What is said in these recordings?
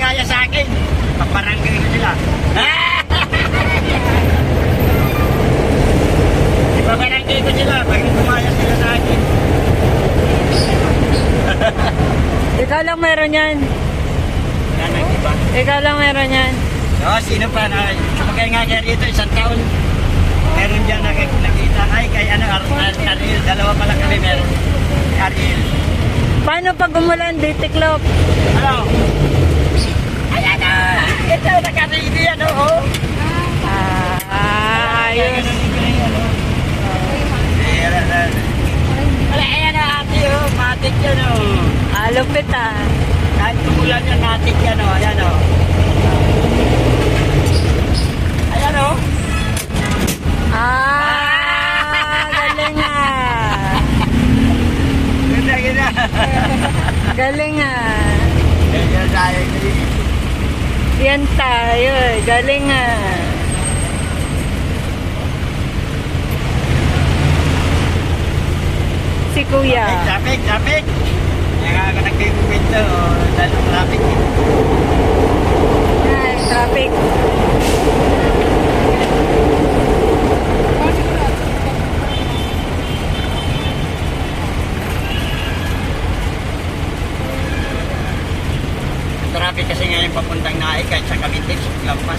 gumagaya sa akin. Paparangay ko sila. Paparangay ko sila pag gumaya sila sa akin. Ikaw lang meron yan. Yan ang iba. Ikaw lang meron yan. So, sino pa na sumagay nga kaya rito isang taon. Meron dyan nakita. Ay, kay Ariel. Dalawa pala kami meron. Ariel. Paano pag umulan, di tiklop? Ano? Ayan na! Ito nakarinig yan, oo. Ayos. Wala, ayan na ate, oh. Matik yan, oh. Lupit ah. Kahit tumulan yan, matik yan, oh. Ayan, oh. Ayan, oh. Galing ah. Ganda. Galing ah. Ganyan tayo. Yan tayo eh. Galing ah. Si Kuya. Traffic. Kaya nga nagkikwento, dahil ng traffic. Ay, traffic. Traffic kasi ngayon papuntang Naik kahit sa Cavite, lampas.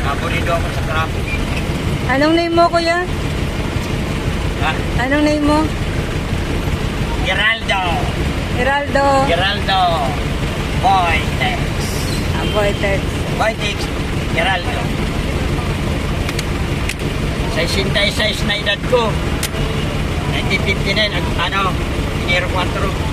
Naburido ako sa traffic. Anong name mo, Kuya? Ha? Anong name mo? Geraldo. Geraldo. Boytex. Boytex. Boytex. Geraldo. Sa 66 na edad ko. 1959, ano, Enero 4.